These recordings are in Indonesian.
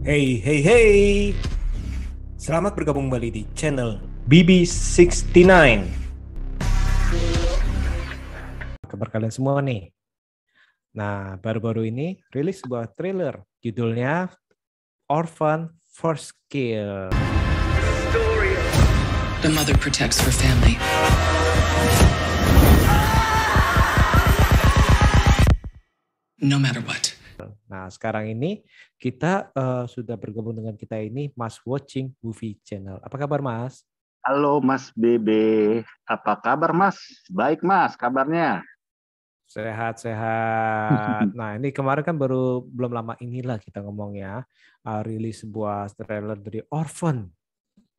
Hey, hey, hey. Selamat bergabung kembali di channel BB69. Kabar kalian semua nih. Nah, baru-baru ini rilis sebuah trailer. Judulnya Orphan First Kill. The mother protects her family. No matter what. Nah, sekarang ini kita sudah bergabung dengan kita ini Mas Watching Movie Channel. Apa kabar, Mas? Halo Mas Bebe, apa kabar Mas? Baik Mas, kabarnya. Sehat-sehat. Nah, ini kemarin kan belum lama inilah kita ngomong ya, rilis sebuah trailer dari Orphan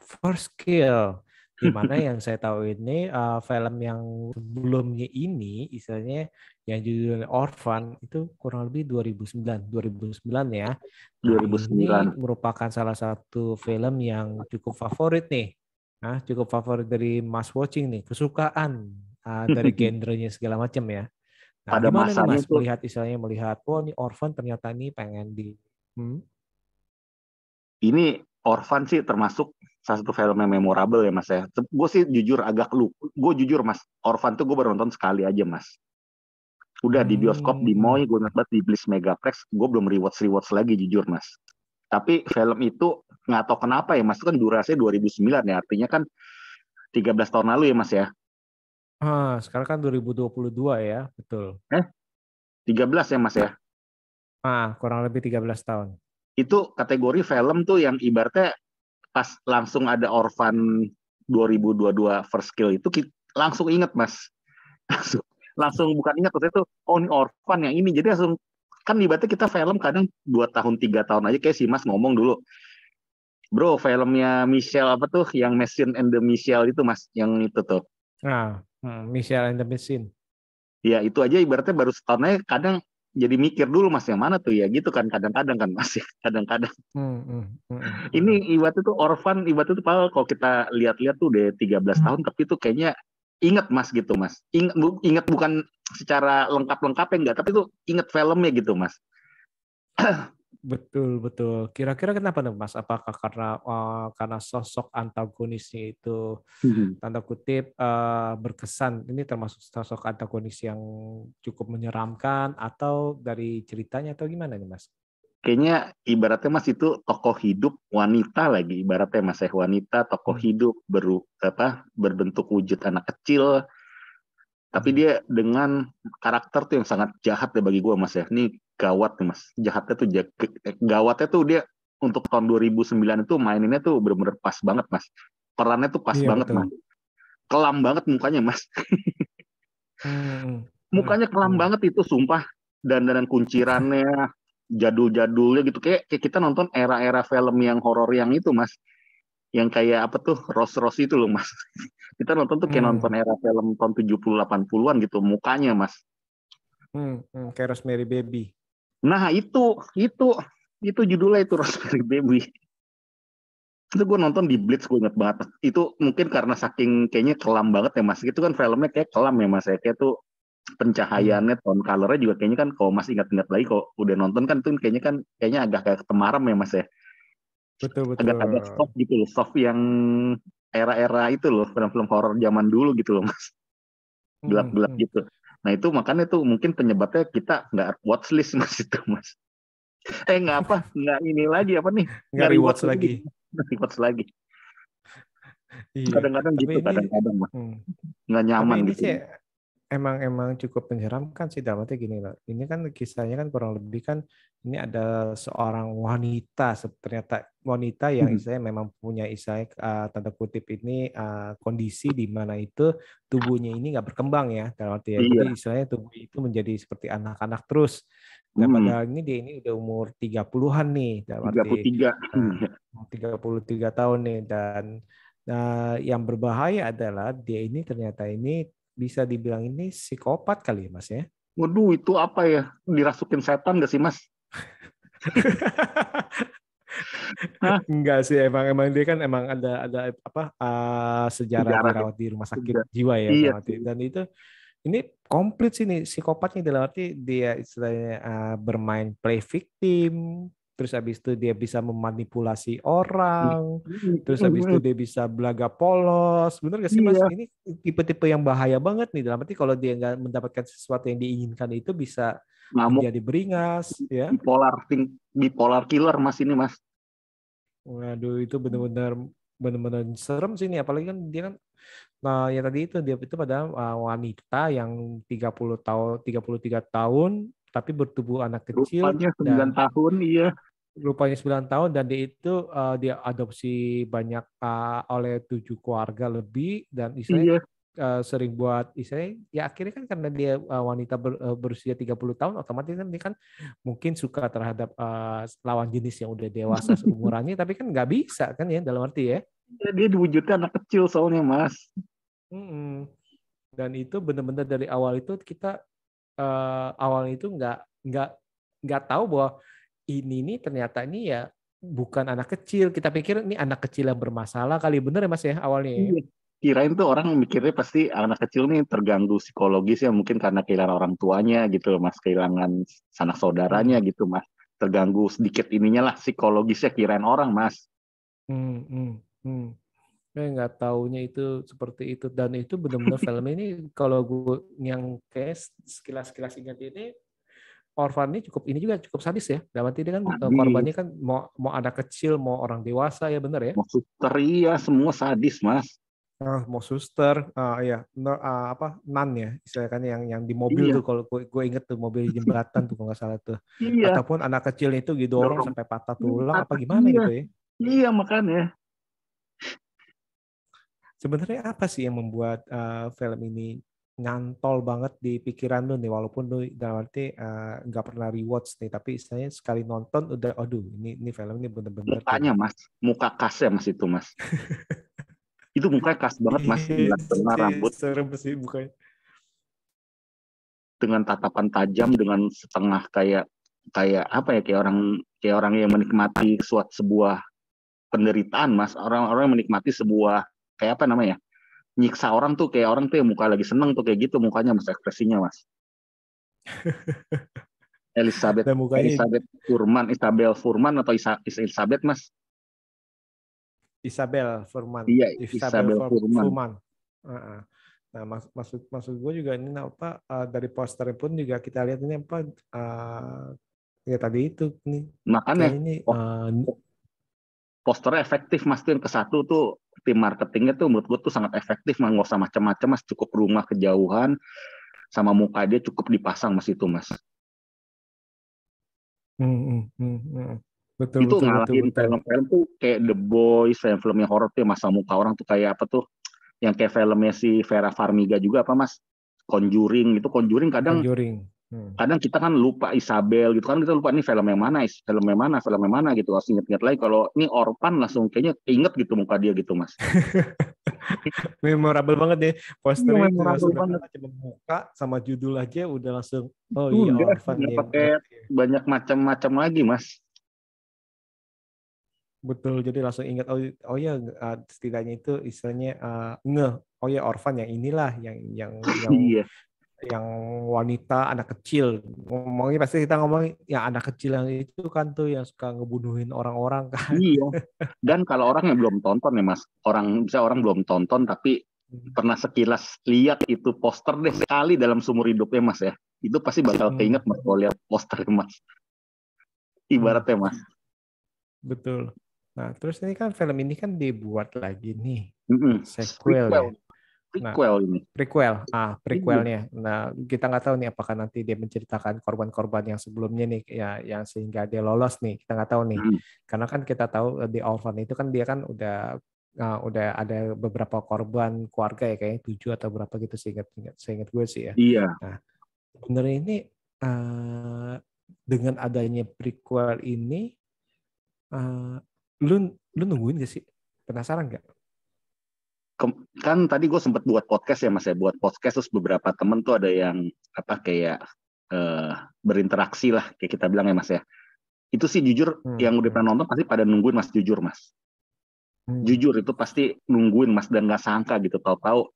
First Kill, di mana yang saya tahu ini film yang sebelumnya ini, istilahnya yang judulnya Orphan itu kurang lebih 2009 ya. Nah, ini 2009. merupakan salah satu film yang cukup favorit nih. Nah, cukup favorit dari Mas Watching nih, kesukaan dari genrenya segala macam ya. Nah, Pada gimana nih masanya Mas tuh, melihat, oh ini Orphan ternyata ini pengen di ini Orphan sih termasuk salah satu film yang memorable ya Mas ya. Gue sih jujur agak lupa. Gue jujur Mas, Orphan tuh gue baru nonton sekali aja Mas. Udah di bioskop di Moy, gue ingat banget di Bliss Megaplex, gue belum rewatch lagi jujur Mas. Tapi film itu nggak tahu kenapa ya Mas, itu kan durasinya 2009 ya, artinya kan 13 tahun lalu ya Mas ya. Sekarang kan 2022 ya, betul. 13 ya Mas ya. Kurang lebih 13 tahun. Itu kategori film tuh yang ibaratnya pas langsung ada Orphan 2022 First Kill itu langsung inget Mas. langsung bukan ingat waktu itu, oh ini Orphan yang ini. Jadi langsung, kan ibaratnya kita film kadang 2 tahun 3 tahun aja kayak si Mas ngomong dulu, bro filmnya Michelle apa tuh yang Machine and the Michelle itu Mas, yang itu tuh Michelle and the Machine. ya itu aja ibaratnya baru setahun aja kadang jadi mikir dulu Mas yang mana tuh ya gitu kan, kadang-kadang kan Mas ya, kadang-kadang. Ini ibaratnya tuh Orphan, ibaratnya tuh kalau kita lihat-lihat tuh udah 13 tahun, tapi tuh kayaknya inget Mas gitu Mas. Inget bukan secara lengkap-lengkapnya enggak, tapi tuh inget filmnya gitu Mas. Betul, betul. Kira-kira kenapa nih Mas? Apakah karena sosok antagonisnya itu tanda kutip berkesan, ini termasuk sosok antagonis yang cukup menyeramkan, atau dari ceritanya, atau gimana nih Mas? Kayaknya ibaratnya Mas itu tokoh hidup wanita lagi, ibaratnya Mas ya, wanita tokoh hidup berbentuk wujud anak kecil, tapi dia dengan karakter tuh yang sangat jahat ya bagi gue Mas ya. Ini gawat nih Mas, jahatnya tuh gawatnya tuh dia untuk tahun 2009 itu maininnya tuh bener-bener pas banget Mas. Perannya tuh pas Iya, banget betul. Mas. Kelam banget mukanya Mas. Mukanya kelam banget itu sumpah. Dan kuncirannya jadul-jadulnya gitu, kayak kita nonton era-era film yang horor yang itu Mas, yang kayak apa tuh Rose itu loh Mas. Kita nonton tuh kayak nonton era film tahun 70 80-an gitu mukanya Mas. Kayak Rosemary Baby. Nah itu judulnya itu Rosemary Baby. Itu gue nonton di Blitz, gue inget banget itu, mungkin karena saking kayaknya kelam banget ya Mas, itu kan filmnya kayak kelam ya Mas ya, kayak tuh pencahayaannya, tone colornya juga kayaknya kan, kalau Mas ingat-ingat lagi kalau udah nonton kan tuh kayaknya agak kayak temaram ya Mas ya, Betul, agak-agak betul. soft gitu loh, soft yang era-era itu loh, film-film horor zaman dulu gitu loh Mas, gelap-gelap gitu. Nah itu makanya tuh mungkin penyebabnya kita nggak watchlist Mas itu Mas. Nggak ini lagi apa nih, Nggak rewatch lagi. rewatch lagi. Iya. Kadang-kadang Tapi gitu, ini, kadang-kadang Mas nggak tapi nyaman ini gitu. sih emang cukup menyeramkan sih, dalam arti gini loh. Ini kan kisahnya kan kurang lebih kan, ini ada seorang wanita, ternyata wanita yang istilahnya memang punya istilahnya tanda kutip ini kondisi di mana itu tubuhnya ini nggak berkembang ya, dalam arti ya. Jadi Iya. istilahnya tubuh itu menjadi seperti anak-anak terus. Dan padahal dia ini udah umur 30-an nih, dalam arti 33. 33 tahun nih. Dan yang berbahaya adalah dia ini ternyata ini bisa dibilang ini psikopat kali ya Mas ya. Waduh, itu apa ya? Dirasukin setan gak sih, Mas? Hah? Enggak sih, emang dia kan emang ada apa sejarah Sejarahnya dirawat di rumah sakit juga. jiwa ya, Iya dalam arti. sih. Dan itu ini komplit sih nih psikopatnya, dalam arti dia istilahnya bermain play victim, terus habis itu dia bisa memanipulasi orang, terus habis itu dia bisa belaga polos. Bener gak sih Mas? Iya, Ini tipe-tipe yang bahaya banget nih. Dalam arti kalau dia nggak mendapatkan sesuatu yang diinginkan itu bisa ngamuk, menjadi beringas, ya. bipolar killer Mas ini Mas. Waduh, itu benar-benar serem sih ini. Apalagi kan dia kan, nah ya tadi itu dia itu padahal wanita yang 33 tahun tapi bertubuh anak kecil Rupanya 9 dan tahun, iya. rupanya 9 tahun dan dia itu dia adopsi banyak oleh 7 keluarga lebih dan istilahnya Iya, sering buat istilahnya ya akhirnya kan karena dia wanita berusia 30 tahun otomatis kan dia kan mungkin suka terhadap lawan jenis yang udah dewasa seumurannya tapi kan nggak bisa kan ya dalam arti ya. dia diwujudkan anak kecil soalnya Mas. Mm-mm. Dan itu benar-benar dari awal itu kita awal itu nggak tahu bahwa ini nih ternyata ini ya bukan anak kecil. Kita pikir ini anak kecil yang bermasalah kali bener ya Mas ya awalnya ya. Iya. Kirain tuh orang mikirnya pasti anak kecil nih terganggu psikologis ya mungkin karena kehilangan orang tuanya gitu Mas, kehilangan sanak saudaranya Hmm. gitu Mas. Terganggu sedikit ininya lah psikologisnya kirain orang Mas. Hmm, hmm, hmm. Saya nggak taunya itu seperti itu dan itu benar-benar film ini kalau gue yang kayak sekilas-sekilas ingat ini Orphan ini cukup sadis ya. Dalam arti dia kan Sadis, korbannya kan mau anak kecil mau orang dewasa ya benar ya. mau suster, iya semua sadis Mas. Mau suster, ya apa nan ya istilahnya kan yang di mobil Iya, tuh kalau gue inget tuh mobil jembatan tuh kalau nggak salah tuh. iya. Ataupun anak kecil itu didorong Dorong. sampai patah tulang apa gimana Iya, gitu ya. iya makanya. Sebenarnya apa sih yang membuat film ini nyantol banget di pikiran lu nih walaupun lu dalam arti nggak pernah rewatch nih tapi istilahnya sekali nonton udah aduh ini film ini bener-bener Mukanya kayak Mas, muka khasnya Mas itu Mas. Itu mukanya khas banget Mas, iya dengan sih, rambut, serem sih bukannya. dengan tatapan tajam, dengan setengah kayak kayak apa ya, kayak orang yang menikmati suatu sebuah penderitaan Mas. Orang-orang yang menikmati sebuah kayak apa namanya? Nyiksa orang tuh kayak orang tuh yang muka lagi seneng tuh kayak gitu mukanya Mas, ekspresinya Mas. Elizabeth Dan mukanya Isabel Furman atau Elizabeth Mas? Iya, Isabel Isabel Furman. Fuhrman. Heeh. Nah, maksud gue juga ini apa dari posternya pun juga kita lihat ini apa ya tadi itu nih Makanya kayaknya ini posternya efektif Mas, tuh yang ke satu tuh tim marketingnya tuh menurut gue tuh sangat efektif Mas, nggak usah macam-macam Mas, cukup rumah kejauhan sama muka dia cukup dipasang Mas itu Mas. betul Itu betul betul ngalahin betul. film-film tuh kayak The Boys, film-film yang horor tuh masa muka orang tuh kayak apa tuh, yang kayak filmnya si Vera Farmiga juga apa Mas, Conjuring itu. Conjuring kadang Conjuring. kadang kita kan lupa Isabel gitu kan, kita lupa nih film yang mana, film yang mana gitu, harus inget-inget lagi. Kalau ini Orphan langsung kayaknya inget gitu muka dia gitu Mas. Memorable banget deh Iya, posternya memorable banget. sederhana cuma muka sama judul aja udah langsung oh iya Udah Orphan nggak nih pakai berarti. banyak macam-macam lagi Mas. Betul, jadi langsung ingat oh ya setidaknya itu istilahnya oh ya Orphan yang inilah Iya, yang wanita anak kecil ngomongnya pasti kita ngomong yang anak kecil yang itu kan tuh yang suka ngebunuhin orang-orang kan. iya. Dan kalau orang yang belum tonton ya Mas, orang belum tonton tapi pernah sekilas lihat itu poster deh sekali dalam seumur hidupnya Mas ya, itu pasti bakal Hmm, keinget Mas kalau lihat posternya Mas. hmm, Ibaratnya Mas. betul. Nah, terus ini kan film ini kan dibuat lagi nih sequel Prequel, ya. Nah, prequel ini. Iya, prequelnya. Nah, kita nggak tahu nih apakah nanti dia menceritakan korban-korban yang sebelumnya nih, ya, yang sehingga dia lolos nih. Kita nggak tahu nih, mm, karena kan kita tahu di Orphan itu kan dia kan udah ada beberapa korban keluarga ya, kayaknya 7 atau berapa gitu seingat gue sih ya. iya. Nah, sebenarnya ini uh, dengan adanya prequel ini, uh, lu lu nungguin gak sih? Penasaran nggak? Kan tadi gue sempat buat podcast ya Mas ya, buat podcast terus beberapa temen tuh ada yang apa kayak berinteraksi lah kayak kita bilang ya Mas ya. Itu sih jujur Hmm, yang udah hmm, pernah nonton pasti pada nungguin Mas, jujur Mas. hmm. Jujur itu pasti nungguin Mas, dan nggak sangka gitu tahu-tahu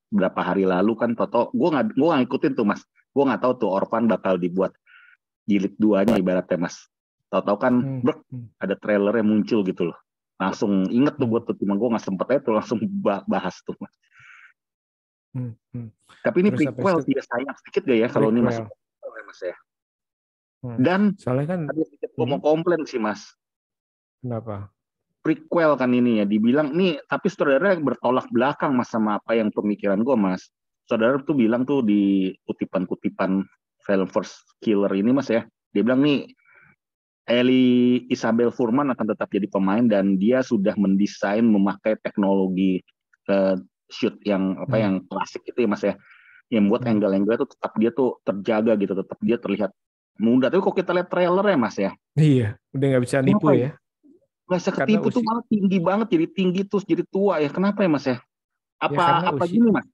berapa hari lalu kan tahu-tahu gue nggak ngikutin tuh Mas. Gue nggak tahu tuh Orphan bakal dibuat jilid 2-nya ibaratnya Mas. Tahu-tahu kan ada trailer yang muncul gitu loh. Langsung inget tuh gue tuh, cuma gue nggak sempet aja tuh langsung bahas tuh. Tapi ini Terus prequel sih, sayang sedikit gak ya kalau ini masuk prequel ya Mas ya. Dan soalnya kan tadi sedikit gue mau komplain sih Mas. Kenapa? Prequel kan ini ya, dibilang nih, tapi saudara bertolak belakang Mas sama apa yang pemikiran gue Mas. Saudara tuh bilang tuh di kutipan-kutipan film First Killer ini Mas ya, dia bilang nih Ellie Isabel Furman akan tetap jadi pemain dan dia sudah mendesain memakai teknologi shoot yang yang klasik itu ya Mas ya, yang buat angle-angle itu tetap dia tuh terjaga gitu, tetap dia terlihat muda. Tapi kok kita lihat trailer ya Mas ya, iya udah nggak bisa nipu ya, nggak bisa ketipu tuh, malah tinggi banget, jadi tinggi terus jadi tua ya. Kenapa ya Mas ya? Apa gini Mas?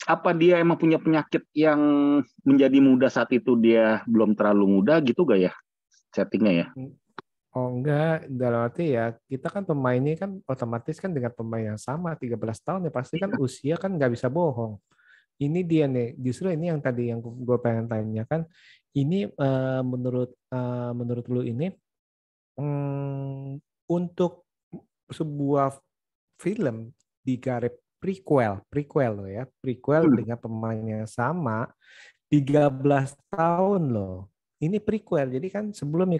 Apa dia emang punya penyakit yang menjadi muda saat itu dia belum terlalu muda gitu gak ya settingnya ya? Oh enggak, dalam arti ya kita kan pemainnya kan otomatis kan dengan pemain yang sama 13 tahun ya pasti kan usia kan nggak bisa bohong. Ini dia nih, justru ini yang tadi yang gue pengen tanyakan. Ini menurut lu ini untuk sebuah film digarap prequel loh ya, prequel dengan pemain yang sama 13 tahun loh. Ini prequel, jadi kan sebelumnya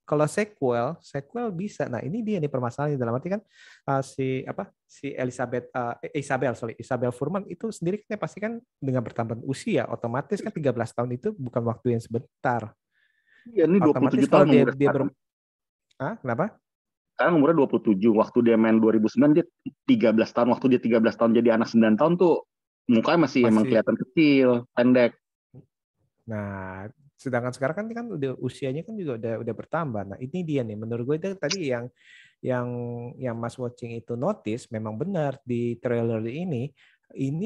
kalau sequel bisa. Nah ini dia nih permasalahannya, dalam arti kan si Isabel Furman itu sendiri kan pasti kan dengan bertambah usia otomatis kan 13 tahun itu bukan waktu yang sebentar. Iya, ini 27 otomatis tahun kalau dia kenapa? Sekarang umurnya 27, waktu dia main 2009 dia 13 tahun, waktu dia 13 tahun jadi anak 9 tahun tuh mukanya masih emang kelihatan kecil, pendek. Nah, sedangkan sekarang kan udah usianya kan juga udah bertambah. Nah, ini dia nih menurut gue itu tadi yang Mas Watching itu notice memang benar di trailer ini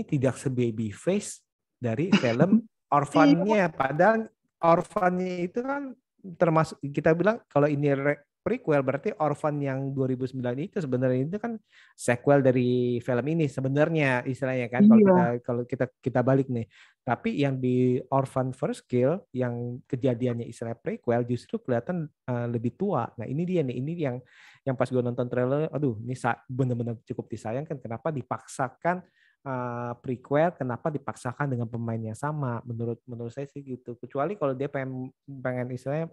tidak sebaby face dari film Orphan-nya. Padahal Orphan-nya itu kan termasuk kita bilang kalau ini prequel berarti Orphan yang 2009 itu sebenarnya itu kan sequel dari film ini sebenarnya istilahnya kan. Kalau kita balik nih. Tapi yang di Orphan First Kill yang kejadiannya istilah prequel justru kelihatan lebih tua. Nah ini dia nih, ini yang pas gue nonton trailer, aduh ini benar-benar cukup disayangkan kenapa dipaksakan prequel, kenapa dipaksakan dengan pemain yang sama. Menurut saya sih gitu. Kecuali kalau dia pengen istilahnya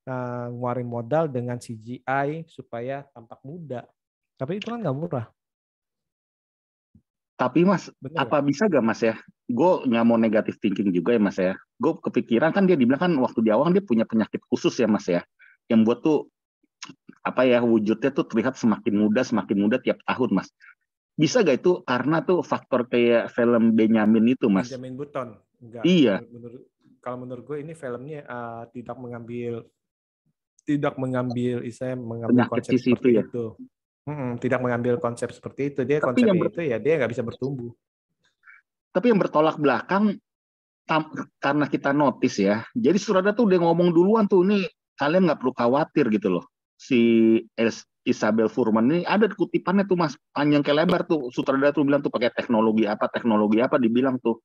ngeluarin modal dengan CGI supaya tampak muda. Tapi itu kan nggak murah. Tapi Mas, apa bisa gak Mas ya? Gue nggak mau negatif thinking juga ya Mas ya. Gue kepikiran kan dia dibilang kan waktu di awal dia punya penyakit khusus ya Mas ya. Yang buat tuh wujudnya tuh terlihat semakin muda tiap tahun Mas. Bisa gak itu karena tuh faktor kayak film Benjamin itu Mas? Benjamin Button. Enggak. Iya. Kalau menurut gue ini filmnya tidak mengambil konsep seperti itu. Tidak mengambil konsep seperti itu. Dia konsepnya itu ya dia nggak bisa bertumbuh. Tapi yang bertolak belakang karena kita notice ya. Jadi sutradara tuh udah ngomong duluan tuh, nih kalian nggak perlu khawatir gitu loh. Si Isabel Furman ini ada kutipannya tuh Mas, panjang kayak lebar tuh. Sutradara tuh bilang tuh pakai teknologi apa dibilang tuh.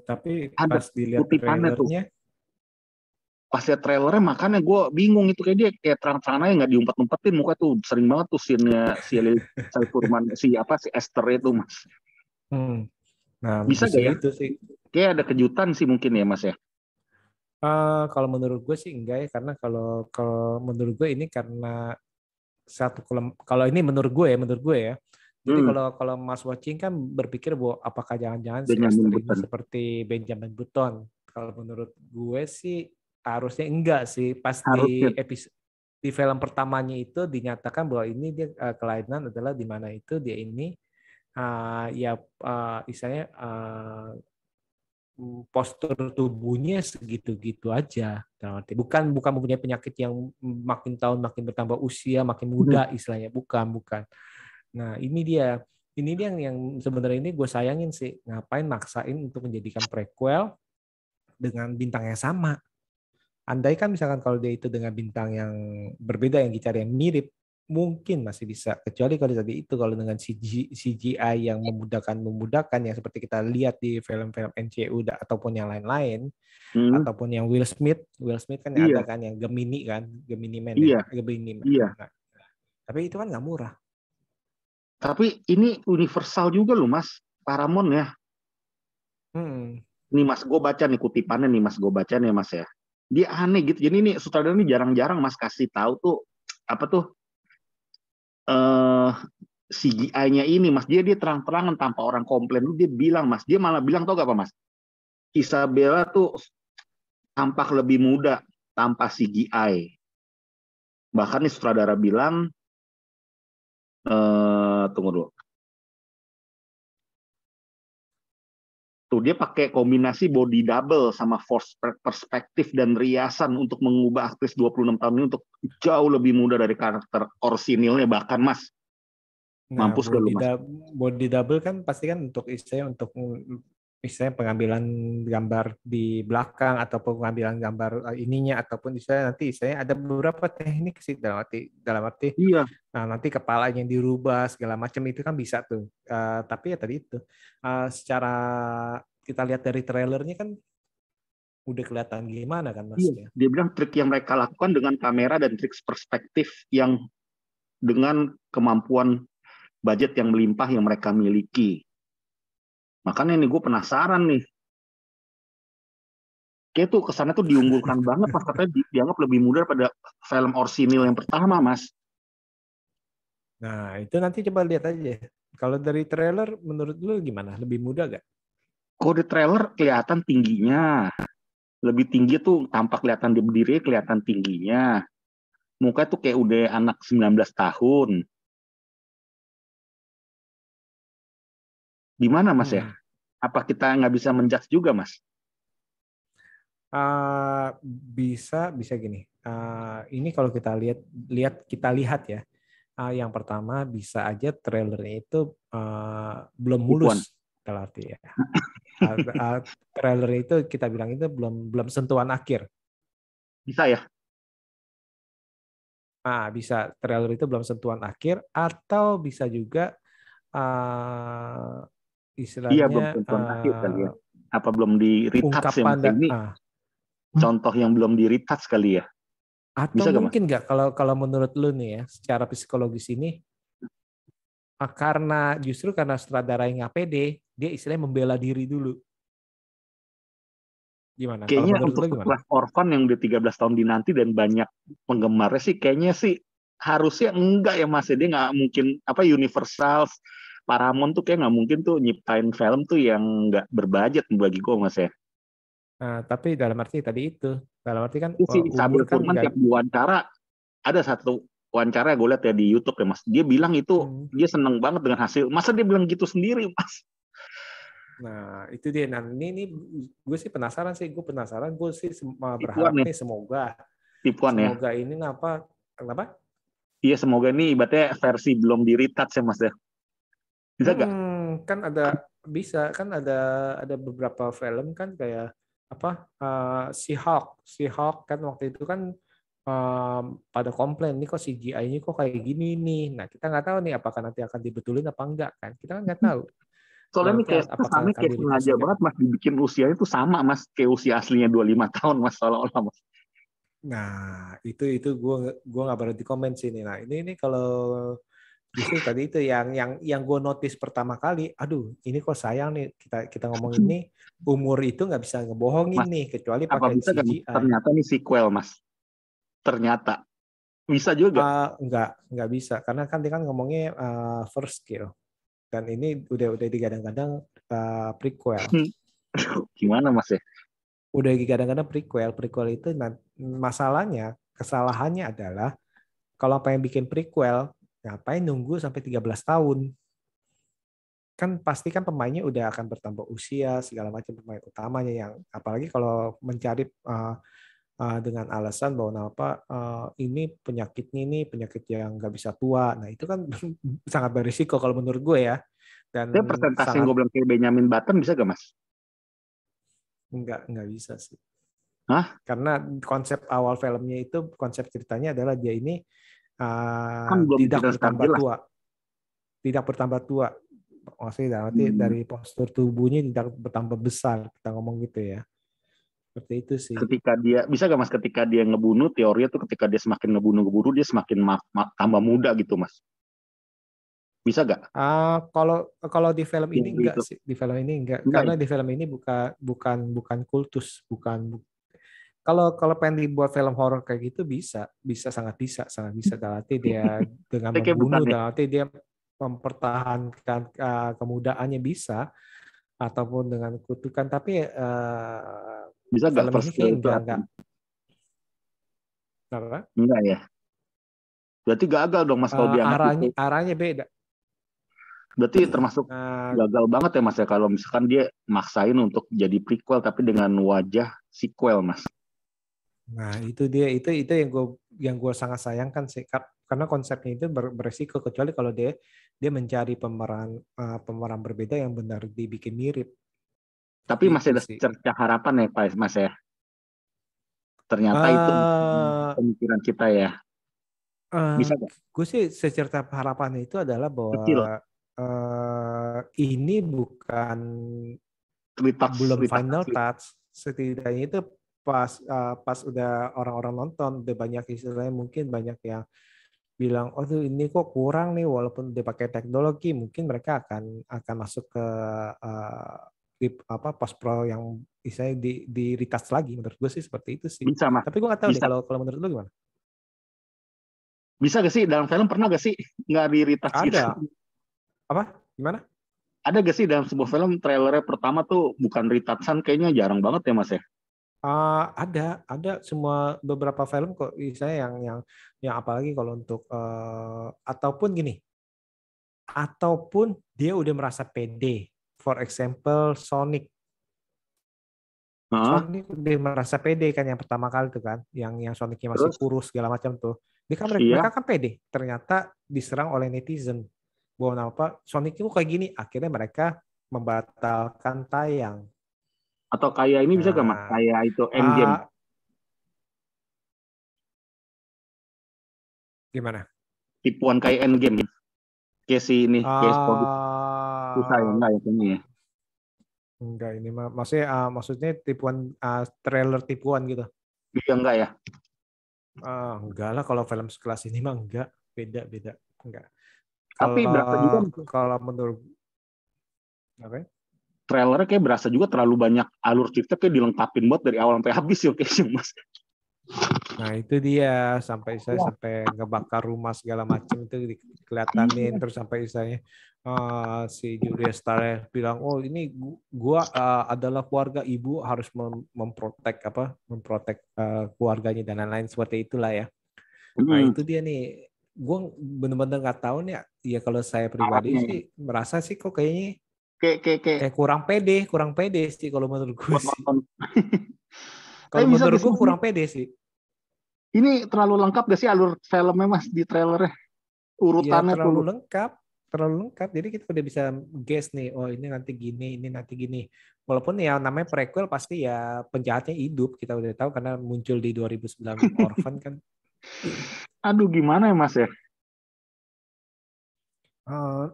Tapi pas dilihat trailernya, pas lihat trailernya makanya gue bingung itu, kayak dia kayak terang-terangan aja nggak diumpet-umpetin muka tuh, sering banget tuh scene-nya si Furman si Esther itu Mas. Nah, bisa gak ya? Itu sih. Kayak ada kejutan sih mungkin ya Mas ya. Kalau menurut gue sih enggak ya, karena kalau menurut gue ini karena kalau ini menurut gue ya. Jadi kalau Mas Watching kan berpikir bahwa apakah jangan-jangan si Esther ini seperti Benjamin Button. Kalau menurut gue sih harusnya enggak sih. Pas di film pertamanya itu dinyatakan bahwa ini dia kelainan adalah di mana itu dia ini istilahnya postur tubuhnya segitu-gitu aja. Bukan mempunyai penyakit yang makin tahun makin bertambah usia, makin muda istilahnya. Bukan. Nah, ini dia yang sebenarnya ini gue sayangin sih. Ngapain maksain untuk menjadikan prequel dengan bintang yang sama. Andai kan misalkan kalau dia itu dengan bintang yang berbeda, yang dicari yang mirip, mungkin masih bisa, kecuali kalau tadi itu kalau dengan CGI yang memudahkan yang seperti kita lihat di film-film NCU ataupun yang lain-lain, Hmm, ataupun yang Will Smith kan ada iya, kan yang Gemini Man ya, iya, Gemini Man. iya. Nah, tapi itu kan nggak murah. Tapi ini universal juga loh Mas, Paramount ya. Hmm. Nih Mas, gue baca nih kutipannya nih Mas, gue baca nih Mas ya. Dia aneh gitu. Jadi ini sutradara ini jarang-jarang Mas kasih tahu tuh apa tuh eh CGI-nya ini Mas. Dia terang-terangan tanpa orang komplain tuh dia bilang Mas. Dia malah bilang tau gak apa Mas? Isabella tuh tampak lebih muda tanpa CGI. Bahkan nih sutradara bilang tunggu dulu. Tuh dia pakai kombinasi body double sama force perspektif dan riasan untuk mengubah aktris 26 tahun ini untuk jauh lebih muda dari karakter orsinilnya bahkan Mas. Nah, Mampus gak lu Mas? body double kan pasti kan untuk istilahnya pengambilan gambar di belakang ataupun pengambilan gambar ininya ataupun istilahnya ada beberapa teknik sih dalam arti Iya, nah, nanti kepalanya yang dirubah segala macam itu kan bisa tuh. Tapi ya tadi itu secara kita lihat dari trailernya kan udah kelihatan gimana kan Mas iya. ya. Dia bilang trik yang mereka lakukan dengan kamera dan trik perspektif yang dengan kemampuan budget yang melimpah yang mereka miliki. Makanya nih gue penasaran nih. Kayak tuh kesannya tuh diunggulkan banget Mas. Katanya dianggap lebih mudah pada film Orsinil yang pertama Mas. Nah, itu nanti coba lihat aja. Kalau dari trailer menurut lu gimana? Lebih mudah gak? Kalau di trailer kelihatan tingginya. Lebih tinggi tuh tampak kelihatan di berdiri kelihatan tingginya. Muka tuh kayak udah anak 19 tahun. Gimana Mas ya? Hmm. Apa kita nggak bisa menjudge juga Mas? Bisa gini. Ini kalau kita lihat ya. Yang pertama bisa aja trailernya itu belum mulus Tipuan. dalam arti ya. Trailer itu kita bilang itu belum belum sentuhan akhir. Bisa ya? Bisa trailer itu belum sentuhan akhir atau bisa juga Iya istilahnya belum tentuan akhir kali ya. Apa belum di retouch ya ungkapan Mas? Ini contoh yang belum di retouch kali ya. atau Bisa gak Mas? mungkin nggak kalau kalau menurut lu nih ya secara psikologis ini karena sutradara yang nggak pede dia istilahnya membela diri dulu gimana kalau Kayaknya menurut untuk lu gimana? sekelas Orphan yang udah 13 tahun dinanti dan banyak penggemarnya sih kayaknya sih harusnya enggak ya Mas. Dia nggak mungkin apa Universal Paramount tuh kayak nggak mungkin tuh nyiptain film tuh yang nggak berbudget bagi gue Mas ya. Nah, tapi dalam arti kan Itu sih umur Sabil kan Furman nggak tiap diwawancara ada satu wawancara gue lihat ya di YouTube ya Mas. Dia bilang itu hmm. dia seneng banget dengan hasil. Masa dia bilang gitu sendiri Mas? Nah, itu dia. Nah, ini gue sih penasaran sih. Gue sih Tipuan berharap ya, nih tipuan ya. semoga ini kenapa? Iya semoga ini ibaratnya versi belum di retouch ya Mas ya. Bisa gak? Kan ada beberapa film kan kayak apa? She-Hulk kan waktu itu kan pada komplain nih kok CGI-nya kok kayak gini nih. Nah, kita nggak tahu nih apakah nanti akan dibetulin apa enggak kan? Kita kan nggak tahu. Soalnya Dalam ini arti kayak apakah kesannya akan kayak di-retouch sengaja enggak? banget Mas dibikin usianya tuh sama Mas kayak usia aslinya 25 tahun Mas seolah-olah Mas. Nah, itu gue nggak berhenti komen sih nih. Nah, ini kalau justru tadi itu yang gue notice pertama kali, aduh, ini kok sayang nih kita ngomong ini umur itu nggak bisa ngebohongin Mas, nih kecuali apa pakai bisa kan CGI. ternyata nih sequel Mas. Ternyata bisa juga. Nggak bisa karena kan dia kan ngomongnya first kill dan ini udah digadang-gadang prequel. Gimana Mas ya? Udah digadang-gadang prequel itu masalahnya kesalahannya adalah kalau pengen bikin prequel ngapain nunggu sampai 13 tahun? Kan pasti kan pemainnya udah akan bertambah usia segala macam pemain utamanya yang apalagi kalau mencari dengan alasan bahwa ini penyakitnya ini penyakit yang nggak bisa tua. Nah itu kan sangat berisiko kalau menurut gue ya dan Tapi persentase yang sangat gue bilang kayak Benjamin Button bisa gak Mas? nggak bisa sih. Hah? Karena konsep awal filmnya itu konsep ceritanya adalah dia ini Kan belum tidak kita secara bertambah jelas. tua, tidak bertambah tua. Maksudnya nanti dari postur tubuhnya tidak bertambah besar, kita ngomong gitu ya. Seperti itu sih. Ketika dia bisa gak Mas, ketika dia ngebunuh, teorinya tuh ketika dia semakin ngebunuh dia semakin tambah muda gitu Mas. Bisa gak? Kalau di film ini Teori enggak itu. sih, di film ini enggak, Enggak karena ya? di film ini bukan kultus, kalau pengen dibuat film horor kayak gitu sangat bisa dalam arti dia dengan Kayak bukan membunuh, ya? dalam arti dia mempertahankan kemudaannya bisa, ataupun dengan kutukan, tapi Bisa gak film first ini kill kayak itu enggak. Apa? enggak ya? Berarti gagal dong Mas kalau dianggap itu. Arahnya beda. Berarti termasuk Nah, gagal banget ya Mas ya kalau misalkan dia maksain untuk jadi prequel tapi dengan wajah sequel Mas. Nah, itu dia, itu yang gue sangat sayangkan sih, karena konsepnya itu beresiko, kecuali kalau dia mencari pemeran berbeda yang benar dibikin mirip. Tapi masih Itu ada sih. cerca harapan ya Pak Mas ya. Ternyata itu Eh pemikiran kita ya. Bisa gak? gue sih secerca harapan itu adalah bahwa Kecil. ini bukan, Retouch, belum retouch final asli. touch, setidaknya itu pas udah orang-orang nonton udah banyak, istilahnya mungkin banyak yang bilang, oh tuh ini kok kurang nih, walaupun dia pakai teknologi, mungkin mereka akan masuk ke post pro yang istilahnya di retouch lagi. Menurut gue sih seperti itu sih, Bisa Mas. tapi gue nggak tahu nih Bisa. kalau menurut lu gimana. Bisa gak sih dalam film, pernah gak sih nggak di retouch gitu? Ada apa, gimana? Ada gak sih dalam sebuah film trailernya pertama tuh bukan retouchan, kayaknya jarang banget ya Mas ya. Ada semua beberapa film kok, saya yang apalagi kalau untuk ataupun gini, ataupun dia udah merasa pede, for example Sonic. Hah? Sonic udah merasa pede kan yang pertama kali tuh kan, yang Sonicnya masih Terus kurus segala macam tuh. Dia kan iya, mereka kan pede, ternyata diserang oleh netizen bahwa apa Sonic itu kayak gini, akhirnya mereka membatalkan tayang. atau kayak ini bisa gak Mas? Nah, Kayak itu Endgame. ah, gimana? Tipuan kayak Endgame. Kayak si ini, kayak Sonic. Susah ya, Ah, enggak ya kayaknya ya. enggak, ini maksudnya tipuan, trailer tipuan gitu. Iya enggak ya. Enggak lah, kalau film sekelas ini mah enggak, beda enggak. Tapi Kalau berasa juga kalau menurut apa ya? trailernya kayak berasa juga terlalu banyak alur cerita kayak dilengkapin buat dari awal sampai habis ya kayaknya Mas. Nah itu dia, saya Wah, sampai ngebakar rumah segala macam itu kelihatanin, terus sampai saya si Julia Starr bilang, oh ini gua adalah keluarga ibu, harus memprotek keluarganya dan lain-lain seperti itulah ya. Nah hmm, itu dia nih, gue bener-bener nggak tahu nih ya, kalau saya pribadi arahnya ya. sih merasa sih kok kayaknya Kayak kayak kurang pede sih kalau menurut gue buat sih. nonton. Tapi Kalau bisa menurut gak sih gue Mas, kurang pede sih. ini terlalu lengkap gak sih alur filmnya Mas di trailernya? Ya Urutannya tuh. terlalu lengkap. Jadi kita udah bisa guess nih, oh ini nanti gini, ini nanti gini. Walaupun ya namanya prequel pasti ya penjahatnya hidup, kita udah tahu karena muncul di 2009 Orphan kan. Aduh gimana ya Mas ya? Eh,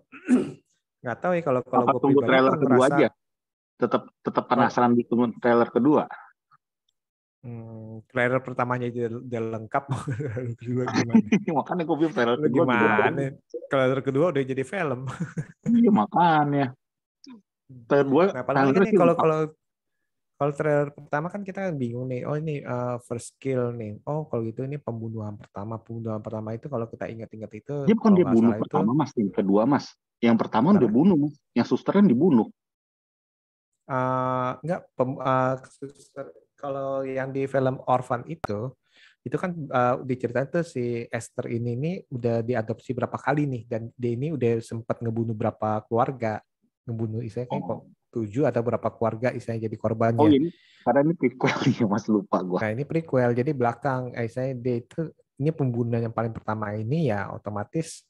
nggak tahu ya, kalau Apa gue tunggu pribadi trailer kok kedua ngerasa, aja? Tetap kalau penasaran di tunggu trailer kedua. trailer pertamanya udah lengkap, trailer kedua gimana? Makanya gue bilang trailer Lu kedua juga gimana? belum. Trailer kedua udah jadi film. Iya makanya. Trailer dua Nah, apalagi trailer nih sih kalau lengkap. kalau kalau trailer pertama kan kita bingung nih. Oh ini first kill nih. Oh kalau gitu ini pembunuhan pertama. Pembunuhan pertama itu kalau kita ingat-ingat itu, Dia bukan kalau dia nggak bunuh salah itu pertama Mas, yang kedua Mas. Yang pertama udah apa? bunuh Mas. Yang suster kan dibunuh. Enggak. Kalau yang di film Orphan itu kan diceritain tuh si Esther ini udah diadopsi berapa kali nih, dan dia ini udah sempat ngebunuh berapa keluarga, ngebunuh istilahnya kayak kok Oh, 7 atau berapa keluarga istilahnya jadi oh korbannya. ini karena ini prequel ya Mas, lupa gua. Nah ini prequel, jadi belakang istilahnya dia itu, ini pembunuhan yang paling pertama ini ya otomatis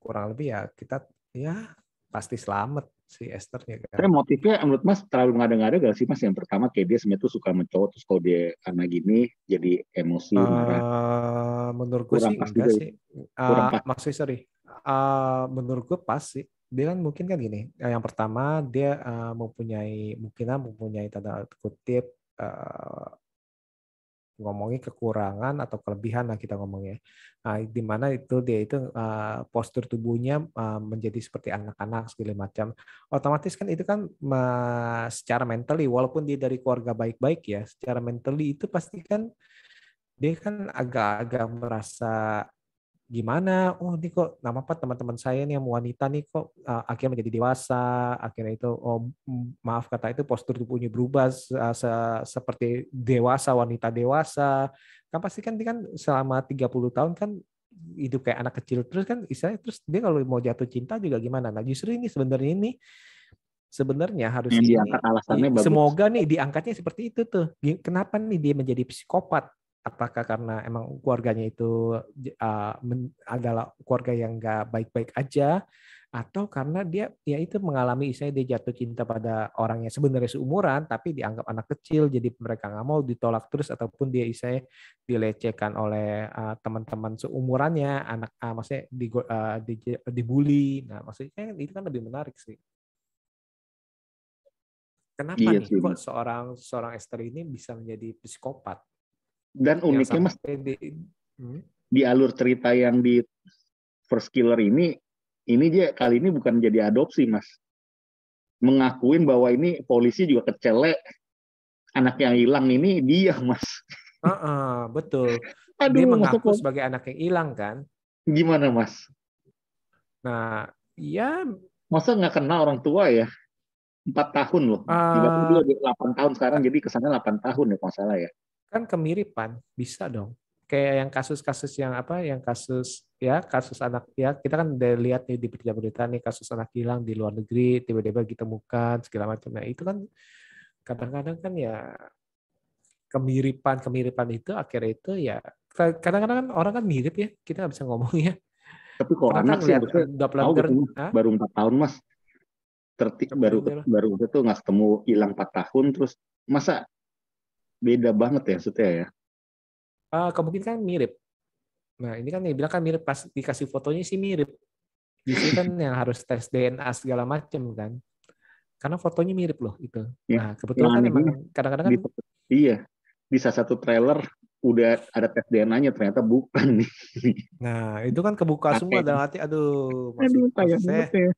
kurang lebih ya kita ya pasti selamat si Esthernya kan. Tapi motifnya menurut Mas terlalu ngada-ngada gak sih Mas? Yang pertama kayak dia sebenarnya tuh suka sama cowok, terus kalau dia karena gini jadi emosi marah. menurut gue Kurang sih pas enggak juga ya. sih. Kurang pas. Maksudnya sorry. Menurut gue pas sih. Dia kan mungkin kan gini. Yang pertama dia mempunyai tanda kutip ngomongin kekurangan atau kelebihan lah kita ngomongnya. Di mana itu dia itu postur tubuhnya menjadi seperti anak-anak segala macam. Otomatis kan itu kan secara mentally walaupun dia dari keluarga baik-baik ya, secara mentally itu pasti kan dia kan agak-agak merasa gimana, oh ini kok nama apa teman-teman saya nih yang wanita nih kok akhirnya menjadi dewasa, akhirnya itu maaf kata itu postur tubuhnya berubah seperti dewasa, wanita dewasa. Kan pasti kan dia kan selama 30 tahun kan hidup kayak anak kecil terus kan istilahnya, terus dia kalau mau jatuh cinta juga gimana. Nah, justru ini sebenarnya harus Yang ini diangkat alasannya bagus. semoga nih diangkatnya seperti itu tuh. Kenapa nih dia menjadi psikopat? Apakah karena emang keluarganya itu adalah keluarga yang nggak baik-baik aja, atau karena dia ya itu mengalami saya dia jatuh cinta pada orang yang sebenarnya seumuran tapi dianggap anak kecil, jadi mereka nggak mau, ditolak terus, ataupun dia saya dilecehkan oleh teman-teman seumurannya, anak maksudnya dibully. Nah maksudnya itu kan lebih menarik sih. Kenapa Iya nih sih. kok seorang Esther ini bisa menjadi psikopat Dan yang uniknya Mas, sampai di alur cerita yang di First Killer ini dia kali ini bukan jadi adopsi Mas. Mengakuin bahwa ini polisi juga kecelek, anak yang hilang ini dia Mas. betul. Dia Aduh, masa mengaku sebagai anak yang hilang kan. gimana Mas? Nah, ya Masa nggak kenal orang tua ya? 4 tahun loh. Tiba-tiba dia uh, udah 8 tahun sekarang, jadi kesannya 8 tahun ya kalau nggak salah ya. kan kemiripan, bisa dong. Kayak yang kasus-kasus yang apa, yang kasus anak ya kita kan udah lihat nih di berita-berita nih kasus anak hilang di luar negeri tiba-tiba ditemukan segala macam. Nah itu kan kadang-kadang kan ya kemiripan itu akhirnya itu ya kadang-kadang kan orang kan mirip ya, kita nggak bisa ngomong ya. Tapi kalau Pernah kan anak sih ngeliat harusnya tahu doppelganger, gitu Mas. Baru 4 tahun Mas. doppelganger. Baru itu nggak ketemu, hilang 4 tahun terus masa beda banget ya maksudnya ya. Kemungkinan kan mirip. Nah ini kan dia bilang kan mirip, pas dikasih fotonya sih mirip. Justru kan yang harus tes DNA segala macam kan. Karena fotonya mirip loh itu. Ya, Nah kebetulan yang kan emang anehnya kadang-kadang di kan iya, di salah satu trailer udah ada tes DNA-nya, ternyata bukan nih. nah itu kan kebuka semua Pakai. dalam hati, aduh Aduh, maksud sayang banget saya ya.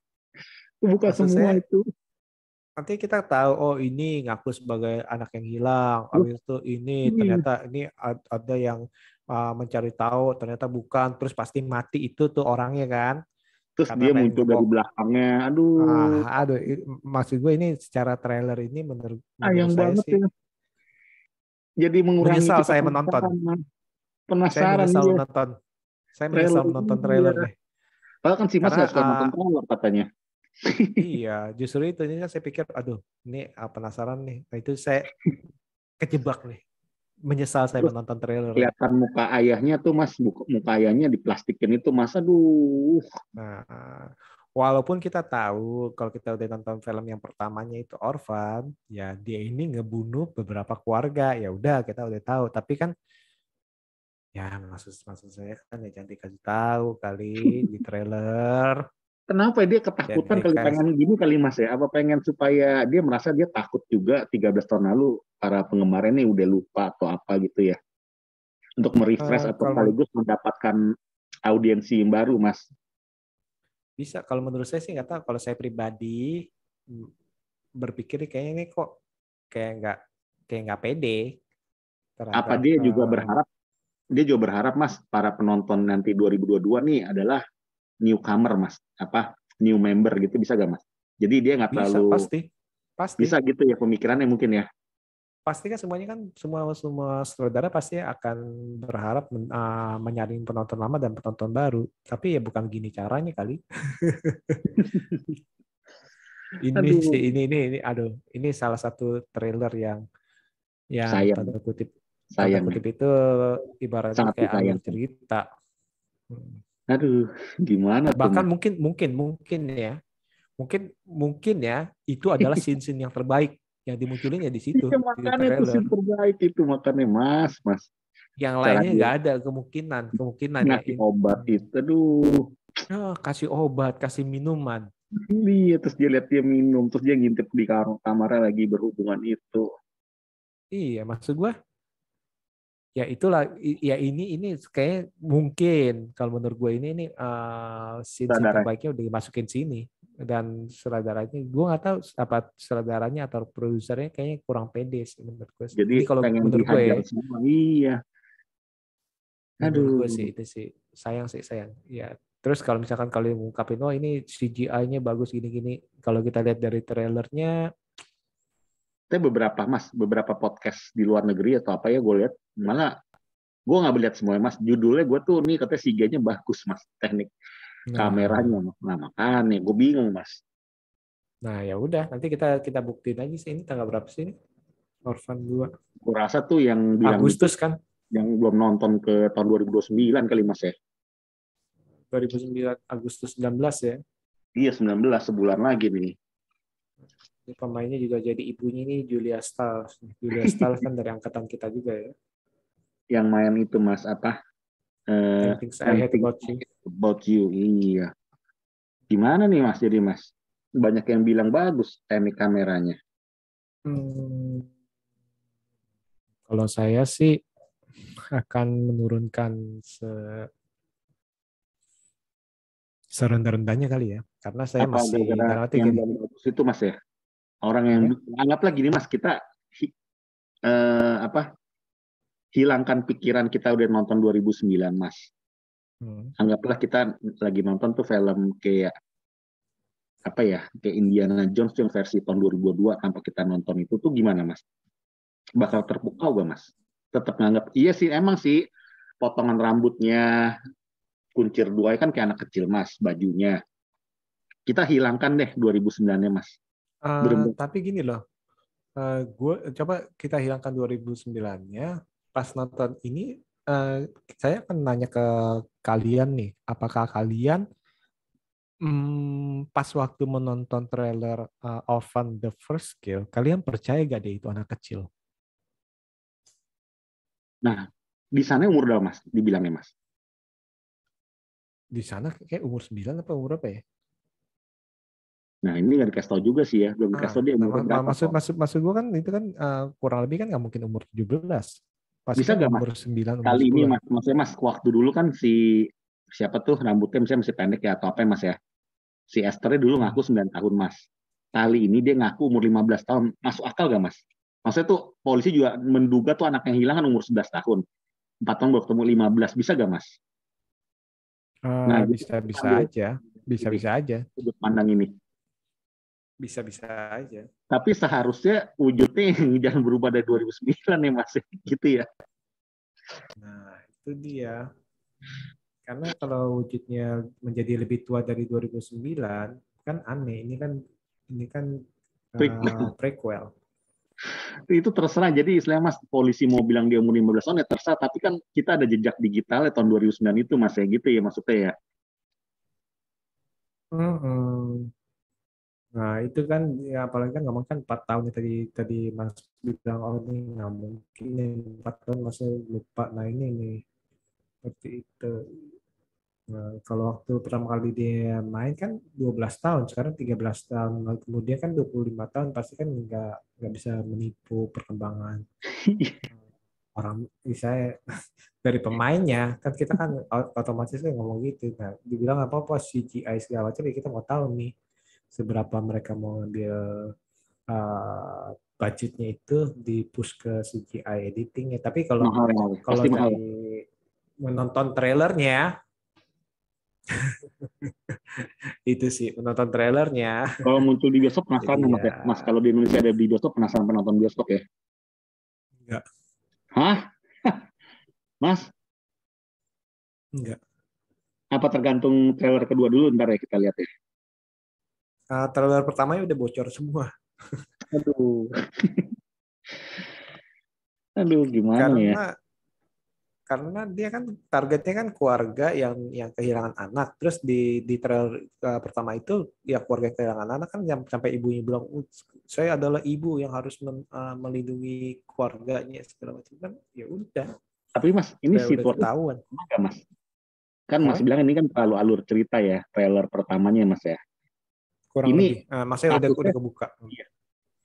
Buka maksud semua saya itu. nanti kita tahu oh ini ngaku sebagai anak yang hilang, Loh, habis itu ini iya. ternyata ini ada yang mencari tahu ternyata bukan, terus pasti mati itu tuh orangnya kan Terus karena dia pengen muncul dari ngebok. belakangnya. Aduh, Aduh, maksud gue ini secara trailer ini menurut sayang saya banget sih ya. Jadi mengurangi menyesal kita saya menonton. penasaran. Mas. Saya Penasaran menyesal dia menonton. Saya menyesal trailer menonton ini. trailer Iya. deh. Padahal kan si Mas Karena nggak suka nonton trailer katanya. iya, justru itu ini kan saya pikir, aduh, ini penasaran nih. Nah itu saya kejebak nih. Menyesal saya Terus menonton trailer nih. kelihatan muka ayahnya tuh Mas, muka ayahnya diplastikin itu Mas, aduh. Nah, walaupun kita tahu kalau kita udah nonton film yang pertamanya itu Orphan, ya dia ini ngebunuh beberapa keluarga, ya udah kita udah tahu. Tapi kan ya maksud saya kan ya jangan dikasih tahu kali di trailer. Kenapa dia Jangan ketakutan kali, dikasih. pengen gini kali Mas ya? Apa pengen supaya dia merasa dia takut juga 13 tahun lalu para penggemarnya ini udah lupa atau apa gitu ya? Untuk merefresh atau Kalau sekaligus mendapatkan audiensi yang baru Mas. bisa, kalau menurut saya sih nggak tahu. Kalau saya pribadi berpikir kayaknya ini kok kayak nggak pede Apa terhadap dia juga berharap Mas, para penonton nanti 2022 nih adalah newcomer Mas, apa new member gitu, bisa gak Mas? Jadi dia nggak bisa terlalu pasti bisa gitu ya pemikirannya mungkin ya. pasti kan semuanya kan semua sutradara pasti akan berharap menyaring penonton lama dan penonton baru, tapi ya bukan gini caranya kali. Ini Aduh, sih ini aduh, ini salah satu trailer yang sayang, tanda sayang, kutip itu ibaratnya sangat kayak alur disayangkan. cerita. Hmm. Aduh, gimana tuh Bahkan Mas? mungkin ya itu adalah scene-scene yang terbaik yang dimunculin ya di situ Iya di makanya itu trailer. sih terbaik itu makanya Mas. Yang Cara lainnya dia nggak ada kemungkinannya. ngasih obat itu, aduh. Kasih obat, kasih minuman. Iya, terus dia lihat dia minum, terus dia ngintip di kamarnya lagi berhubungan itu. Iya, maksud gue ya itulah ya ini kayak mungkin kalau menurut gue ini scene Saudara, terbaiknya udah dimasukin sini dan sutradaranya gue nggak tahu apa sutradaranya atau produsernya kayaknya kurang pede sih menurut gue sih. jadi Ini kalau pengen menurut gue dihajar ya, semua. Iya, menurut gue sih aduh. itu sih sayang ya. Terus kalau misalkan kalau ngungkapin oh ini CGI-nya bagus gini-gini, kalau kita lihat dari trailernya Tapi beberapa podcast di luar negeri atau apa ya gue lihat, malah gue nggak melihat semuanya mas. Judulnya gue tuh nih katanya CGI-nya bagus mas, teknik nah kameranya mas. Nah makanya gue bingung mas. nah ya udah nanti kita buktiin aja sih ini tanggal berapa sih ini? Orphan 2 Gue rasa tuh yang bilang gitu, Agustus kan yang belum nonton ke tahun 2029 kali mas ya. 2009 Agustus 19 ya. Iya 19 sebulan lagi nih. Ini pemainnya juga jadi ibunya ini Julia Stiles. Julia Stiles kan dari angkatan kita juga ya. Yang main itu mas apa? 10 Things I Hate Everything About You. About You. Iya. Gimana nih mas? Jadi mas banyak yang bilang bagus teknik kameranya. Hmm, kalau saya sih akan menurunkan serendah-rendahnya kali ya. Karena saya Apa masih gara-gara dalam arti yang gini. bilang bagus itu mas ya? Orang yang Ya, anggaplah gini mas, kita apa hilangkan pikiran kita udah nonton 2009 mas. hmm. Anggaplah kita lagi nonton tuh film kayak apa ya, kayak Indiana Jones yang versi tahun 2022 tanpa kita nonton itu tuh gimana mas? Bakal terpukau gak mas? Tetap nganggap iya sih emang sih potongan rambutnya kuncir dua kan kayak anak kecil mas, bajunya. Kita hilangkan deh 2009-nya mas. Bener-bener Tapi gini loh, gue coba kita hilangkan 2009-nya. Pas nonton ini, saya akan nanya ke kalian nih, apakah kalian pas waktu menonton trailer Orphan the First Kill, kalian percaya gak dia itu anak kecil? Nah, di sana umur berapa mas? Dibilangnya mas. Di sana kayak umur 9 apa umur apa ya? Nah, ini nggak dikasih tahu juga sih ya. Belum dikasih tahu dia umurnya berapa kok. Maksud gue kan itu kan kurang lebih kan nggak mungkin umur 17. Pasti Bisa kan nggak mas? umur 9, umur Kali ini 10. mas, maksudnya mas, waktu dulu kan si siapa tuh rambutnya misalnya masih pendek ya atau apa ya mas ya. Si Esthernya dulu Hmm. ngaku 9 tahun mas. Kali ini dia ngaku umur 15 tahun. Masuk akal gak mas? Maksudnya tuh polisi juga menduga tuh anak yang hilang kan umur 11 tahun. 4 tahun baru ketemu 15. Bisa gak mas? Nah, jadi Bisa ambil aja. ini, Bisa aja. sudut pandang ini. Bisa aja. Tapi seharusnya wujudnya jangan berubah dari 2009 ya mas. Gitu ya. Nah, itu dia. Karena kalau wujudnya menjadi lebih tua dari 2009, kan aneh. Ini kan prequel. Itu terserah. Jadi istilahnya mas, polisi mau bilang dia umur 15 tahun ya terserah. Tapi kan kita ada jejak digital ya tahun 2009 itu mas ya gitu ya maksudnya ya. Hmm. Nah, itu kan ya apalagi kan ngomong kan 4 tahun ya tadi Mas bilang oh ini nggak mungkin nih 4 tahun masih lupa. Nah, ini nih seperti itu. Nah, kalau waktu pertama kali dia main kan 12 tahun, sekarang 13 tahun. Lalu kemudian kan 25 tahun pasti kan nggak bisa menipu perkembangan orang misalnya dari pemainnya kan kita kan otomatis kan ngomong gitu. Nah, dibilang apa-apa CGI segala macam ya kita mau tahu nih seberapa mereka mau ngambil budgetnya itu di push ke CGI editingnya. Tapi kalau Mahal, kalau pasti mahal. dari menonton trailernya itu sih menonton trailernya. Kalau muncul di bioskop Jadi penasaran mas ya ya. Mas kalau di Indonesia ada di bioskop penasaran penonton bioskop ya. enggak Hah? Mas? enggak. Apa tergantung trailer kedua dulu ntar ya kita lihat ya. Trailer pertamanya udah bocor semua Aduh. Aduh gimana ya. karena dia kan targetnya kan keluarga yang kehilangan anak. Terus di trailer pertama itu ya keluarga yang kehilangan anak kan sampai ibunya bilang, saya adalah ibu yang harus melindungi keluarganya segala macam kan. Ya udah. Tapi Mas, ini udah situasinya ketahuan. sama nggak Mas? Kan Mas Apa? bilang ini kan terlalu alur cerita ya, trailer pertamanya Mas ya. Kurang lebih. Ini Masnya udah kasusnya, kebuka. iya,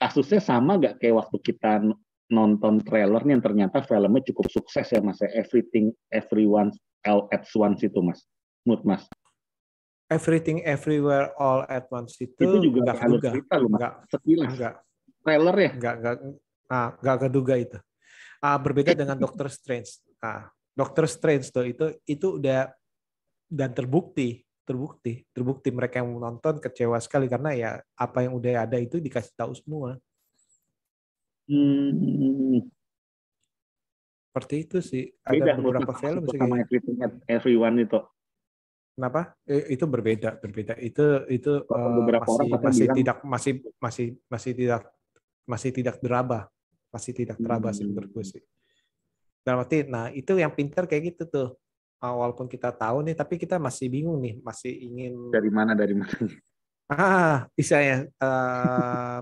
kasusnya sama nggak kayak waktu kita nonton trailernya yang ternyata filmnya cukup sukses ya Mas ya, Everything Everyone All at Once itu Mas, menurut Mas. Everything Everywhere All at Once Itu itu juga nggak kayak alur keduga, cerita loh Mas, nggak sekilas nggak trailer ya. nggak keduga itu. Berbeda dengan Doctor Strange. Doctor Strange tuh itu udah dan terbukti mereka yang menonton kecewa sekali karena ya apa yang udah ada itu dikasih tahu semua. Hmm, Seperti itu sih. Ada beda menurut beberapa Mas film sih sama kayak Everything Everyone itu. kenapa? Itu berbeda. Itu Walaupun beberapa orang katanya bilang, masih tidak teraba. Masih tidak teraba sih menurut gue hmm, sih. Dalam arti, nah itu yang pintar kayak gitu tuh. Walaupun kita tahu nih, tapi kita masih bingung nih, masih ingin dari mana. bisa ya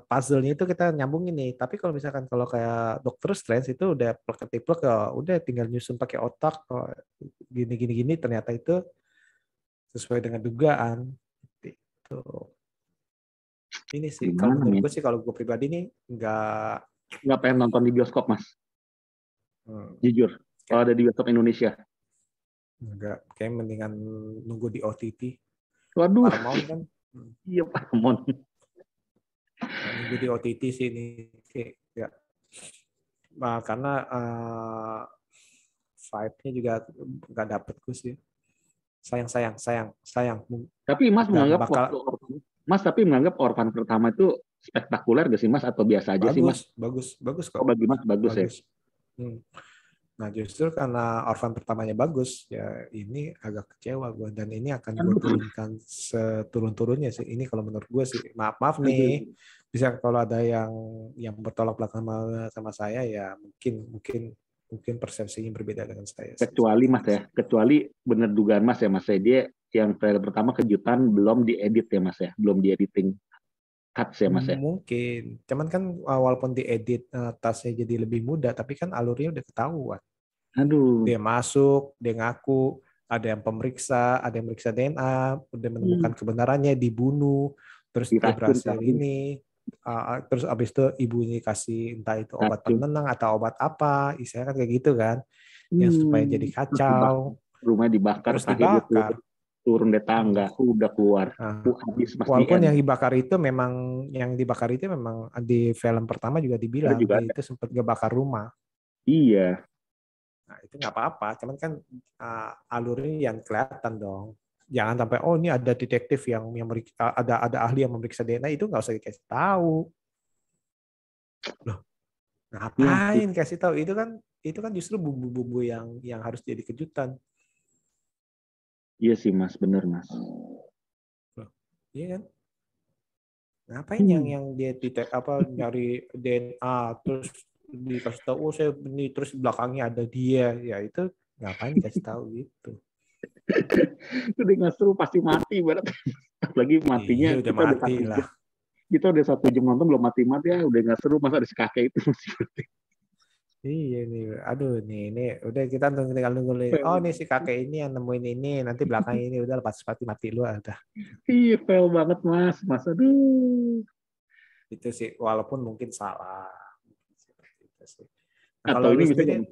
puzzle-nya itu kita nyambungin nih. Tapi kalau misalkan kalau kayak Doctor Strange itu udah plek-plek udah tinggal nyusun pakai otak gini gini gini ternyata itu sesuai dengan dugaan. Gitu. Ini sih kalau Gimana menurut nih? gue sih kalau gue pribadi nih nggak Nggak pengen nonton di bioskop Mas, hmm, jujur. Kalau kayak ada di bioskop Indonesia. nggak kayak mendingan nunggu di OTT. Waduh, Paramount kan. iya Paramount. Nunggu di OTT sih ini kayak ya. Karena vibe-nya juga nggak dapet gue sih. Sayang. Tapi Mas Dan menganggap waktu bakal Mas tapi menganggap Orphan pertama itu spektakuler gak sih Mas atau biasa aja sih Mas? bagus Oh kok. bagi Mas bagus ya. Bagus. Hmm. Nah justru karena Orphan pertamanya bagus, ya ini agak kecewa gue dan ini akan gue Aduh, turunkan seturun-turunnya sih. Ini kalau menurut gue sih, maaf nih, aduh. bisa kalau ada yang bertolak belakang sama saya ya mungkin persepsinya berbeda dengan saya sih. Kecuali Mas ya, kecuali bener dugaan Mas ya Mas ya, dia yang trailer pertama kejutan belum diedit ya Mas ya, belum diediting cuts ya Mas ya. Mungkin, cuman kan walaupun diedit tasnya jadi lebih mudah, tapi kan alurnya udah ketahuan. Aduh. Dia masuk, dia ngaku, ada yang meriksa DNA, udah menemukan kebenarannya, dibunuh, terus dia Diracun berhasil kali, ini, terus abis itu ibunya kasih entah itu obat racun. penenang atau obat apa, istilahnya kan kayak gitu kan, yang supaya jadi Terus dibakar, kacau, rumahnya dibakar, terus terakhir dia dibakar. turun dari tangga, udah keluar, Nah, habis Mas di walaupun end. yang dibakar itu memang di film pertama juga Ada dibilang juga dia ada. itu sempat ngebakar rumah. Iya, Nah, itu nggak apa-apa, cuman kan alurnya yang kelihatan dong. Jangan sampai oh ini ada detektif ada ahli yang memeriksa DNA itu nggak usah dikasih tahu. Loh, iya sih, ngapain kasih tahu itu kan justru bumbu-bumbu yang harus jadi kejutan. iya sih Mas, bener Mas. Loh, iya kan? Ngapain yang Hmm. yang dia nyari DNA terus dikasih tahu oh saya ini terus belakangnya ada dia ya itu ngapain dikasih tahu gitu. Udah nggak seru pasti mati berarti. Lagi matinya Iya udah mati lah. kita udah 1 jam nonton belum mati ya udah nggak seru masa ada si kakek itu masih mati. Iya nih, aduh ini udah kita tinggal nunggu. Oh nih si kakek ini yang nemuin ini, nanti belakang ini udah pasti mati lu udah. Iya, fail banget Mas aduh. Itu sih, walaupun mungkin salah. Itu sih. Nah kalau Atau lu ini bisa sendiri,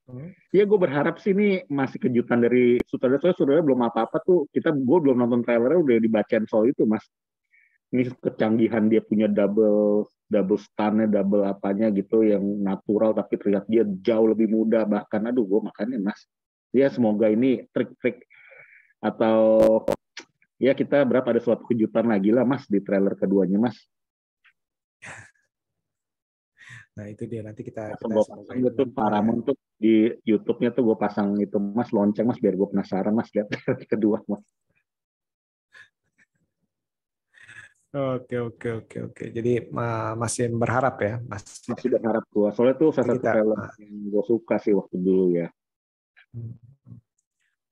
hmm, ya gue berharap sih ini masih kejutan dari sutradara. Soalnya sutradara belum apa-apa tuh. Gue belum nonton trailernya udah dibacain soal itu, Mas. Ini kecanggihan dia punya double stunnya, double apanya gitu yang natural tapi terlihat dia jauh lebih muda bahkan. Aduh, gue makanya Mas. Ya semoga ini trik-trik atau ya kita berapa ada suatu kejutan lagi lah Mas di trailer keduanya Mas. nah itu dia nanti kita Langsung gue semoga pasang itu gitu nonton ya. Paramount tuh di YouTube-nya tuh gue pasang itu Mas lonceng Mas biar gue penasaran Mas lihat kedua Mas. Oke. Jadi masih berharap ya, Masih berharap gue. Soalnya tuh salah nanti satu kita film yang gue suka sih waktu dulu ya.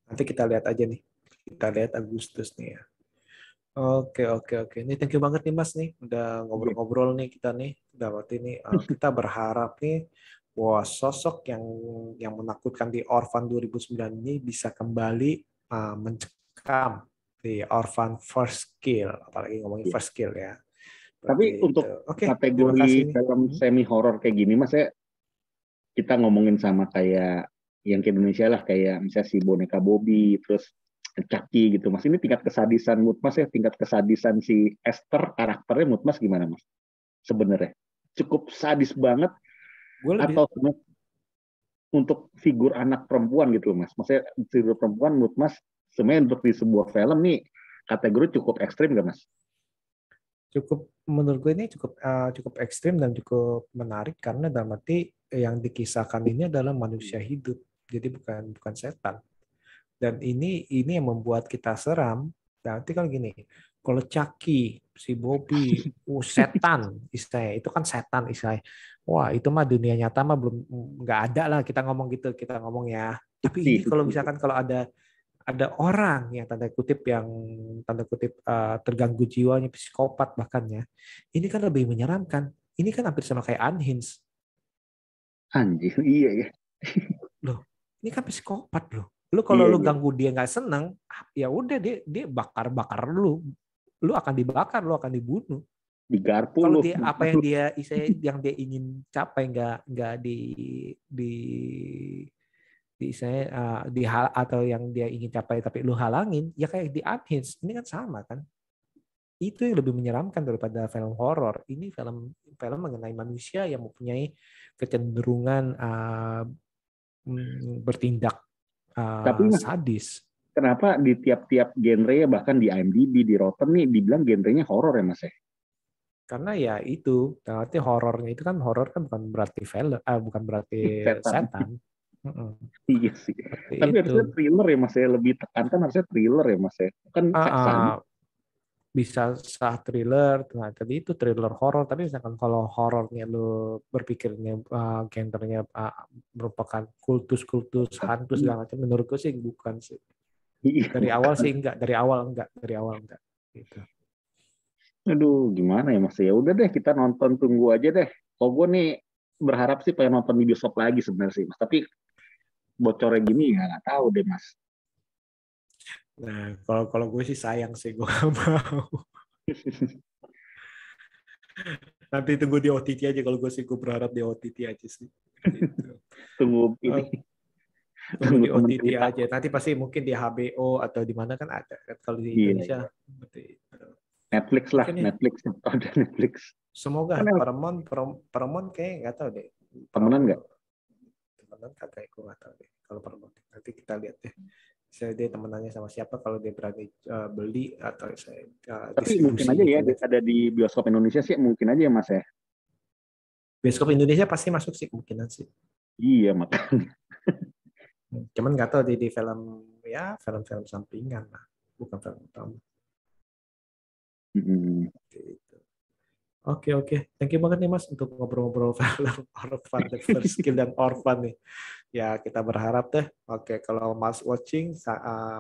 nanti kita lihat aja nih. Kita lihat Agustus nih ya. Oke. Ini thank you banget nih Mas nih, udah Iya. ngobrol-ngobrol nih kita nih. Udah waktu ini kita berharap nih bahwa sosok yang menakutkan di Orphan 2009 ini bisa kembali mencekam di Orphan First Kill, apalagi ngomongin Iya. First Kill ya. Tapi Berarti itu. untuk Oke, terima kategori kasih. film semi horor kayak gini mas ya, kita ngomongin sama kayak yang ke Indonesia lah, kayak misalnya si boneka Bobby, terus Chucky gitu mas. Ini tingkat kesadisan mood mas ya, tingkat kesadisan si Esther karakternya mood mas gimana mas? Sebenarnya cukup sadis banget Gue lebih atau untuk figur anak perempuan gitu loh mas? Maksudnya figur perempuan mood mas sebenarnya untuk di sebuah film nih kategori cukup ekstrim gak mas? menurut gue ini cukup ekstrim dan cukup menarik karena dalam arti yang dikisahkan ini adalah manusia hidup, jadi bukan setan. Dan ini yang membuat kita seram. Berarti kan gini, kalau Chucky, si Bobby, setan istilahnya, itu kan setan istilahnya. Wah, itu mah dunia nyata mah belum nggak ada lah kita ngomong gitu, kita ngomong ya. Tapi ini kalau misalkan kalau ada orang yang tanda kutip terganggu jiwanya, psikopat bahkan ya, ini kan lebih menyeramkan. Ini kan hampir sama kayak Unhinged. Anjir, iya ya. Loh, ini kan psikopat loh. Lu kalau Iya, lu iya. ganggu dia nggak seneng, ya udah dia bakar lu akan dibakar, lu akan dibunuh. Digarpu Kalau lu. dia apa yang dia ingin capai nggak di saya di hal atau yang dia ingin capai tapi lu halangin, ya kayak di Unhinged ini kan sama kan. Itu yang lebih menyeramkan daripada film horor. Ini film mengenai manusia yang mempunyai kecenderungan bertindak Tapi mas, sadis. kenapa di tiap-tiap genre ya, bahkan di IMDb, di Rotten nih dibilang genrenya horor ya mas ya? Karena ya itu, berarti horornya itu kan horor kan bukan berarti film, bukan berarti Setan. setan. Mm-mm. Iya sih. Seperti Tapi itu. harusnya thriller ya mas ya, lebih tekankan harusnya thriller ya mas ya. Kan Ah, sadis. bisa sah thriller, nah tadi itu thriller horor, tapi misalkan kalau horornya lu berpikirnya genrenya merupakan kultus hantu segala macam, menurutku sih bukan sih. Iya. Dari awal enggak. Gitu. Aduh, gimana ya mas? Ya udah deh, kita nonton, tunggu aja deh. Kalau gue nih berharap sih pengen nonton di bioskop lagi sebenarnya sih mas. Tapi bocornya gini ya nggak tahu deh mas. Nah, kalau gue sih sayang sih, gue nggak mau. Nanti tunggu di OTT aja, kalau gue berharap di OTT aja sih. Gitu. Tunggu ini. Tunggu Tunggu di temen OTT cerita. aja. Nanti pasti mungkin di HBO atau di mana kan ada. Kalau di Iya, Indonesia iya. seperti itu. Netflix lah, Oke nih, Netflix. Ada Netflix. semoga Kan Paramount kayak nggak tahu deh. temenan nggak? Temenan kagak, gue nggak tahu deh. Kalau Paramount nanti kita lihat deh. Saya dia temenannya sama siapa, kalau dia berani beli atau saya Tapi mungkin distribusi aja ya kita lihat. ada di bioskop Indonesia sih, mungkin aja ya mas ya. Bioskop Indonesia pasti masuk sih kemungkinan sih. Iya makanya. Cuman nggak tahu di film ya film-film sampingan lah, bukan film utama. Mm-mm. Gitu. Oke. Thank you banget nih Mas untuk ngobrol-ngobrol film Orphan, The First Kill dan Orphan nih. Ya kita berharap deh. Oke, kalau Mas watching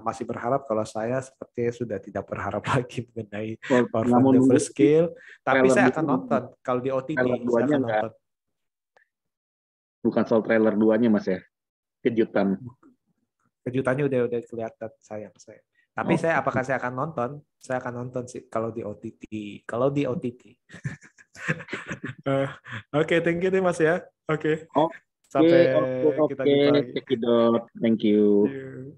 masih berharap, kalau saya sepertinya sudah tidak berharap lagi mengenai Kalau nggak Orphan, mau The nunggu First Kill. Tapi trailer saya akan dulu, nonton. Kalau di OTT, trailer saya duanya akan nggak, nonton. bukan soal trailer duanya mas ya, kejutan. Kejutannya udah kelihatan, sayang saya. Tapi Oh, apakah saya akan nonton? Saya akan nonton sih kalau di OTT. Kalau di OTT. Oke, thank you nih Mas ya. Oke. oke, Sampai oke, kita oke, jumpa lagi. cekidot, thank you. You.